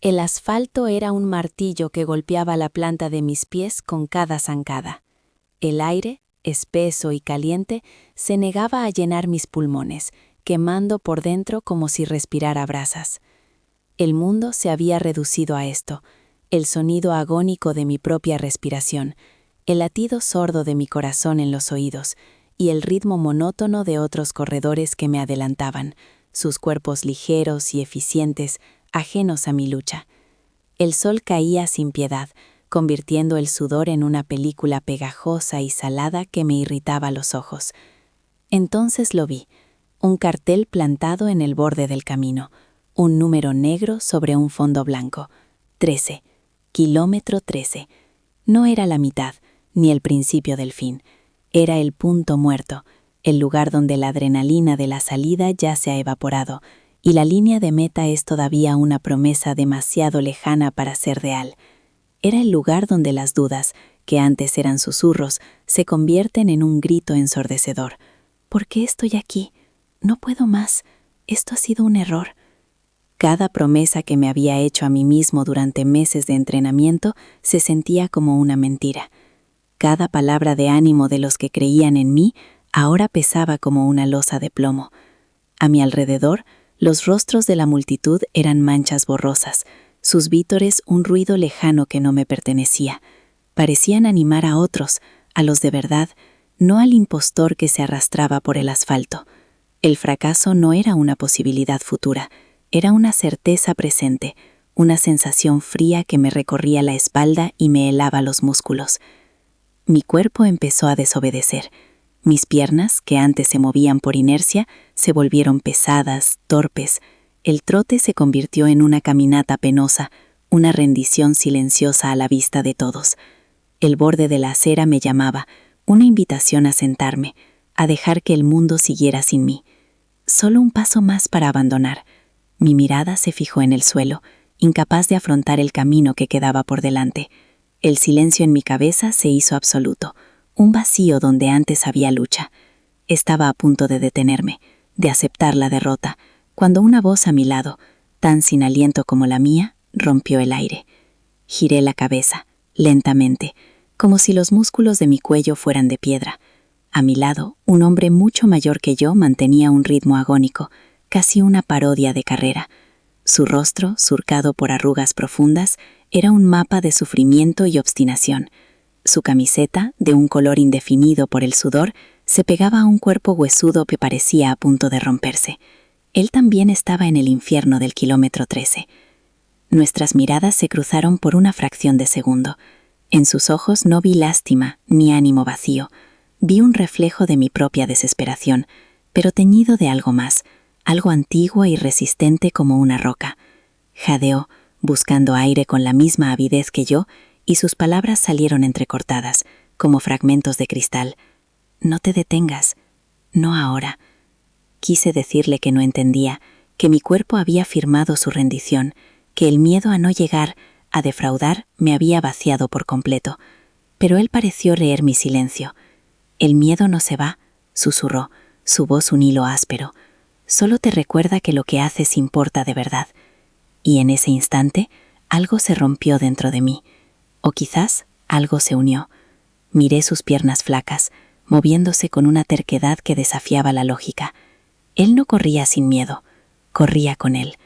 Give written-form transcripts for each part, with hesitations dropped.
El asfalto era un martillo que golpeaba la planta de mis pies con cada zancada. El aire, espeso y caliente, se negaba a llenar mis pulmones, quemando por dentro como si respirara brasas. El mundo se había reducido a esto, el sonido agónico de mi propia respiración, el latido sordo de mi corazón en los oídos y el ritmo monótono de otros corredores que me adelantaban, sus cuerpos ligeros y eficientes, ajenos a mi lucha. El sol caía sin piedad, convirtiendo el sudor en una película pegajosa y salada que me irritaba los ojos. Entonces lo vi, un cartel plantado en el borde del camino, un número negro sobre un fondo blanco. 13, kilómetro 13. No era la mitad, ni el principio del fin. Era el punto muerto, el lugar donde la adrenalina de la salida ya se ha evaporado, y la línea de meta es todavía una promesa demasiado lejana para ser real. Era el lugar donde las dudas, que antes eran susurros, se convierten en un grito ensordecedor. ¿Por qué estoy aquí? No puedo más. Esto ha sido un error. Cada promesa que me había hecho a mí mismo durante meses de entrenamiento se sentía como una mentira. Cada palabra de ánimo de los que creían en mí ahora pesaba como una losa de plomo. A mi alrededor, los rostros de la multitud eran manchas borrosas, sus vítores un ruido lejano que no me pertenecía. Parecían animar a otros, a los de verdad, no al impostor que se arrastraba por el asfalto. El fracaso no era una posibilidad futura, era una certeza presente, una sensación fría que me recorría la espalda y me helaba los músculos. Mi cuerpo empezó a desobedecer. Mis piernas, que antes se movían por inercia, se volvieron pesadas, torpes. El trote se convirtió en una caminata penosa, una rendición silenciosa a la vista de todos. El borde de la acera me llamaba, una invitación a sentarme, a dejar que el mundo siguiera sin mí. Solo un paso más para abandonar. Mi mirada se fijó en el suelo, incapaz de afrontar el camino que quedaba por delante. El silencio en mi cabeza se hizo absoluto, un vacío donde antes había lucha. Estaba a punto de detenerme, de aceptar la derrota, cuando una voz a mi lado, tan sin aliento como la mía, rompió el aire. Giré la cabeza, lentamente, como si los músculos de mi cuello fueran de piedra. A mi lado, un hombre mucho mayor que yo mantenía un ritmo agónico, casi una parodia de carrera. Su rostro, surcado por arrugas profundas, era un mapa de sufrimiento y obstinación. Su camiseta, de un color indefinido por el sudor, se pegaba a un cuerpo huesudo que parecía a punto de romperse. Él también estaba en el infierno del kilómetro 13. Nuestras miradas se cruzaron por una fracción de segundo. En sus ojos no vi lástima ni ánimo vacío. Vi un reflejo de mi propia desesperación, pero teñido de algo más, algo antiguo y resistente como una roca. Jadeó, buscando aire con la misma avidez que yo, y sus palabras salieron entrecortadas, como fragmentos de cristal. No te detengas. No ahora. Quise decirle que no entendía, que mi cuerpo había firmado su rendición, que el miedo a no llegar, a defraudar, me había vaciado por completo. Pero él pareció leer mi silencio. El miedo no se va, susurró, su voz un hilo áspero. Solo te recuerda que lo que haces importa de verdad. Y en ese instante, algo se rompió dentro de mí. O quizás algo se unió. Miré sus piernas flacas, moviéndose con una terquedad que desafiaba la lógica. Él no corría sin miedo, corría con él.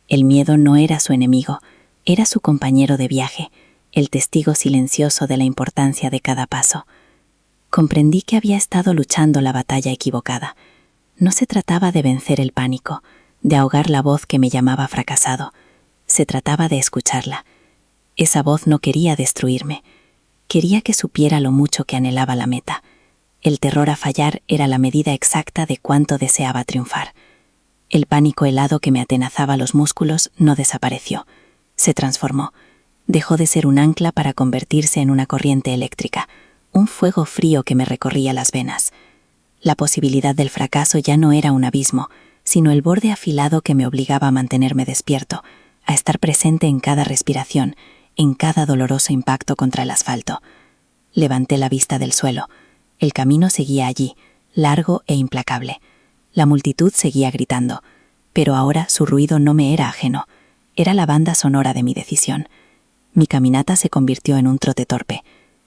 El miedo no era su enemigo, era su compañero de viaje, el testigo silencioso de la importancia de cada paso. Comprendí que había estado luchando la batalla equivocada. No se trataba de vencer el pánico, de ahogar la voz que me llamaba fracasado. Se trataba de escucharla. Esa voz no quería destruirme. Quería que supiera lo mucho que anhelaba la meta. El terror a fallar era la medida exacta de cuánto deseaba triunfar. El pánico helado que me atenazaba los músculos no desapareció. Se transformó. Dejó de ser un ancla para convertirse en una corriente eléctrica, un fuego frío que me recorría las venas. La posibilidad del fracaso ya no era un abismo, sino el borde afilado que me obligaba a mantenerme despierto, a estar presente en cada respiración, en cada doloroso impacto contra el asfalto. Levanté la vista del suelo. El camino seguía allí, largo e implacable. La multitud seguía gritando, pero ahora su ruido no me era ajeno. Era la banda sonora de mi decisión. Mi caminata se convirtió en un trote torpe.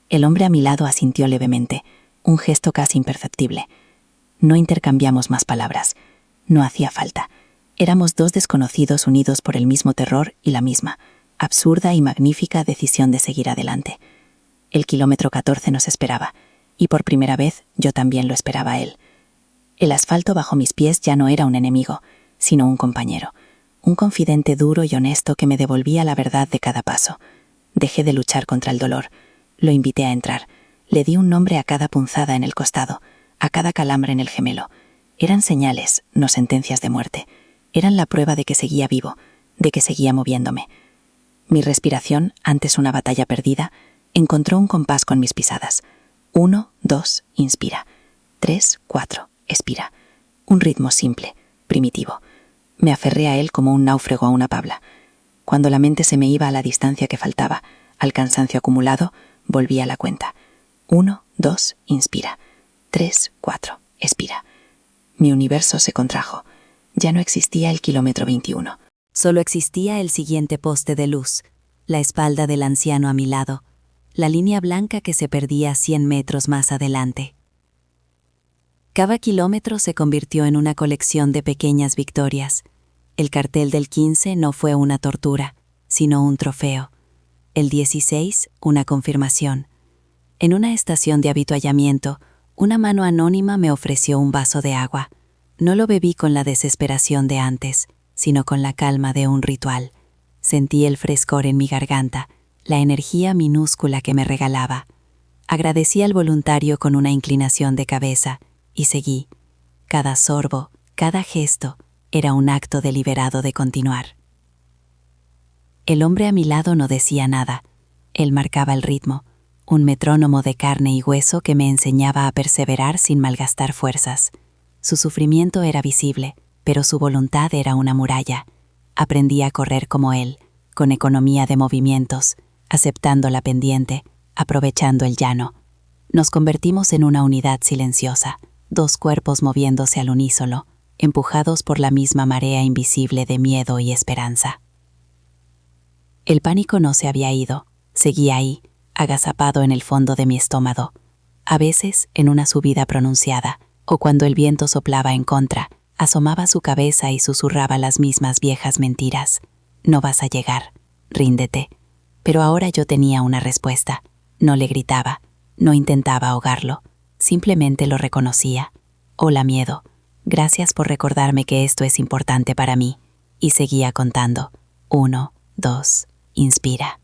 El hombre a mi lado asintió levemente, un gesto casi imperceptible. No intercambiamos más palabras. No hacía falta. Éramos dos desconocidos unidos por el mismo terror y la misma, absurda y magnífica decisión de seguir adelante. El kilómetro 14 nos esperaba, y por primera vez yo también lo esperaba a él. El asfalto bajo mis pies ya no era un enemigo, sino un compañero, un confidente duro y honesto que me devolvía la verdad de cada paso. Dejé de luchar contra el dolor. Lo invité a entrar. Le di un nombre a cada punzada en el costado, a cada calambre en el gemelo. Eran señales, no sentencias de muerte. Eran la prueba de que seguía vivo, de que seguía moviéndome. Mi respiración, antes una batalla perdida, encontró un compás con mis pisadas. 1, 2, inspira. 3, 4, expira. Un ritmo simple, primitivo. Me aferré a él como un náufrago a una tabla. Cuando la mente se me iba a la distancia que faltaba, al cansancio acumulado, volví a la cuenta. 1, 2, inspira. 3, 4, expira. Mi universo se contrajo. Ya no existía el kilómetro 21. Solo existía el siguiente poste de luz, la espalda del anciano a mi lado, la línea blanca que se perdía 100 metros más adelante. Cada kilómetro se convirtió en una colección de pequeñas victorias. El cartel del 15 no fue una tortura, sino un trofeo. El 16, una confirmación. En una estación de avituallamiento, una mano anónima me ofreció un vaso de agua. No lo bebí con la desesperación de antes, sino con la calma de un ritual. Sentí el frescor en mi garganta, la energía minúscula que me regalaba. Agradecí al voluntario con una inclinación de cabeza y seguí. Cada sorbo, cada gesto, era un acto deliberado de continuar. El hombre a mi lado no decía nada. Él marcaba el ritmo, un metrónomo de carne y hueso que me enseñaba a perseverar sin malgastar fuerzas. Su sufrimiento era visible, pero su voluntad era una muralla. Aprendí a correr como él, con economía de movimientos, aceptando la pendiente, aprovechando el llano. Nos convertimos en una unidad silenciosa, dos cuerpos moviéndose al unísono, empujados por la misma marea invisible de miedo y esperanza. El pánico no se había ido, seguía ahí, agazapado en el fondo de mi estómago. A veces, en una subida pronunciada, o cuando el viento soplaba en contra, asomaba su cabeza y susurraba las mismas viejas mentiras. No vas a llegar, ríndete. Pero ahora yo tenía una respuesta. No le gritaba, no intentaba ahogarlo, simplemente lo reconocía. Hola, miedo. Gracias por recordarme que esto es importante para mí. Y seguía contando. 1, 2, inspira.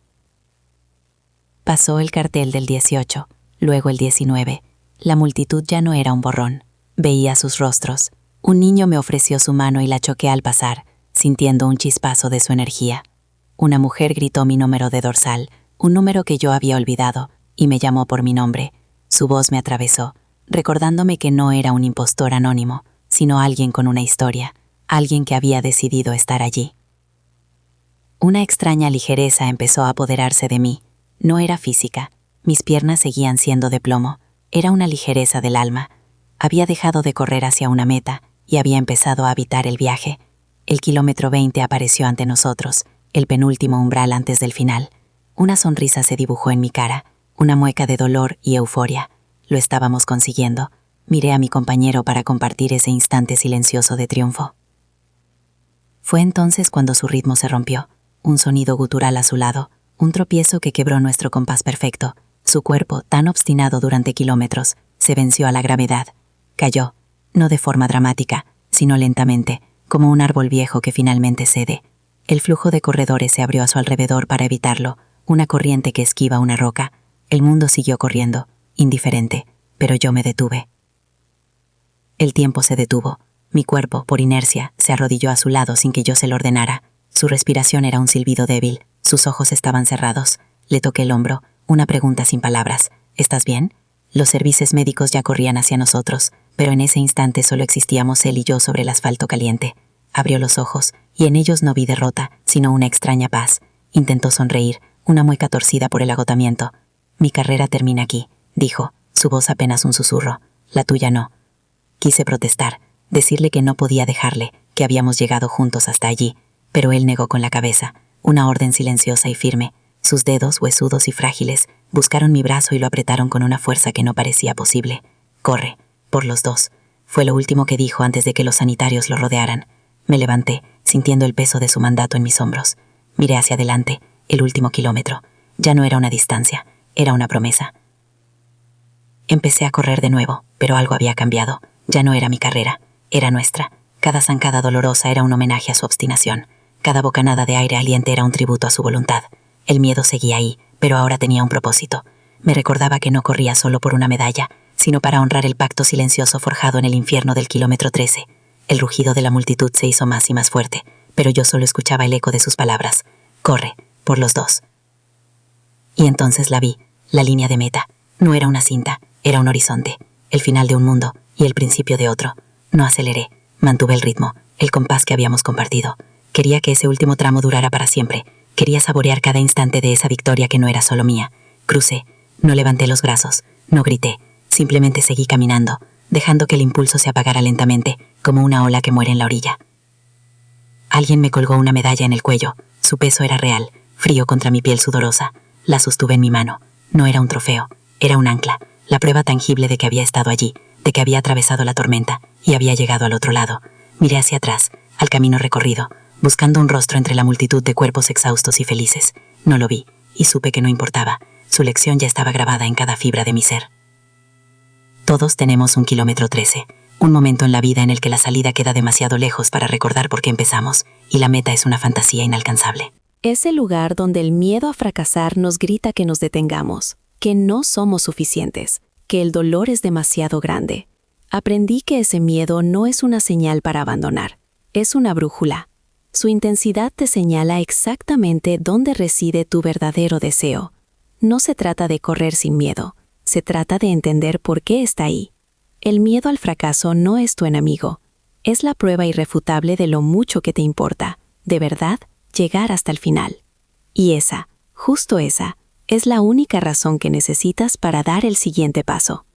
Pasó el cartel del 18, luego el 19. La multitud ya no era un borrón. Veía sus rostros. Un niño me ofreció su mano y la choqué al pasar, sintiendo un chispazo de su energía. Una mujer gritó mi número de dorsal, un número que yo había olvidado, y me llamó por mi nombre. Su voz me atravesó, recordándome que no era un impostor anónimo, sino alguien con una historia, alguien que había decidido estar allí. Una extraña ligereza empezó a apoderarse de mí. No era física, mis piernas seguían siendo de plomo, era una ligereza del alma. Había dejado de correr hacia una meta y había empezado a habitar el viaje. El kilómetro 20 apareció ante nosotros, el penúltimo umbral antes del final. Una sonrisa se dibujó en mi cara, una mueca de dolor y euforia. Lo estábamos consiguiendo. Miré a mi compañero para compartir ese instante silencioso de triunfo. Fue entonces cuando su ritmo se rompió, un sonido gutural a su lado, un tropiezo que quebró nuestro compás perfecto. Su cuerpo, tan obstinado durante kilómetros, se venció a la gravedad. Cayó, no de forma dramática, sino lentamente, como un árbol viejo que finalmente cede. El flujo de corredores se abrió a su alrededor para evitarlo, una corriente que esquiva una roca. El mundo siguió corriendo, indiferente, pero yo me detuve. El tiempo se detuvo. Mi cuerpo, por inercia, se arrodilló a su lado sin que yo se lo ordenara. Su respiración era un silbido débil, sus ojos estaban cerrados. Le toqué el hombro, una pregunta sin palabras. ¿Estás bien? Los servicios médicos ya corrían hacia nosotros, pero en ese instante solo existíamos él y yo sobre el asfalto caliente. Abrió los ojos, y en ellos no vi derrota, sino una extraña paz. Intentó sonreír, una mueca torcida por el agotamiento. Mi carrera termina aquí, dijo, su voz apenas un susurro. La tuya no. Quise protestar, decirle que no podía dejarle, que habíamos llegado juntos hasta allí, pero él negó con la cabeza, una orden silenciosa y firme. Sus dedos, huesudos y frágiles, buscaron mi brazo y lo apretaron con una fuerza que no parecía posible. «Corre, por los dos», fue lo último que dijo antes de que los sanitarios lo rodearan. Me levanté, sintiendo el peso de su mandato en mis hombros. Miré hacia adelante, el último kilómetro. Ya no era una distancia, era una promesa. Empecé a correr de nuevo, pero algo había cambiado. Ya no era mi carrera, era nuestra. Cada zancada dolorosa era un homenaje a su obstinación. Cada bocanada de aire aliente era un tributo a su voluntad. El miedo seguía ahí, pero ahora tenía un propósito. Me recordaba que no corría solo por una medalla, sino para honrar el pacto silencioso forjado en el infierno del kilómetro 13. El rugido de la multitud se hizo más y más fuerte, pero yo solo escuchaba el eco de sus palabras. «Corre, por los dos». Y entonces la vi, la línea de meta. No era una cinta, era un horizonte, el final de un mundo y el principio de otro. No aceleré, mantuve el ritmo, el compás que habíamos compartido. Quería que ese último tramo durara para siempre. Quería saborear cada instante de esa victoria que no era solo mía. Crucé, no levanté los brazos, no grité, simplemente seguí caminando, dejando que el impulso se apagara lentamente, como una ola que muere en la orilla. Alguien me colgó una medalla en el cuello. Su peso era real, frío contra mi piel sudorosa. La sostuve en mi mano. No era un trofeo, era un ancla, la prueba tangible de que había estado allí, de que había atravesado la tormenta y había llegado al otro lado. Miré hacia atrás, al camino recorrido, buscando un rostro entre la multitud de cuerpos exhaustos y felices. No lo vi, y supe que no importaba. Su lección ya estaba grabada en cada fibra de mi ser. Todos tenemos un kilómetro 13, un momento en la vida en el que la salida queda demasiado lejos para recordar por qué empezamos, y la meta es una fantasía inalcanzable. Es el lugar donde el miedo a fracasar nos grita que nos detengamos, que no somos suficientes, que el dolor es demasiado grande. Aprendí que ese miedo no es una señal para abandonar, es una brújula. Su intensidad te señala exactamente dónde reside tu verdadero deseo. No se trata de correr sin miedo, se trata de entender por qué está ahí. El miedo al fracaso no es tu enemigo, es la prueba irrefutable de lo mucho que te importa, de verdad, llegar hasta el final. Y esa, justo esa, es la única razón que necesitas para dar el siguiente paso.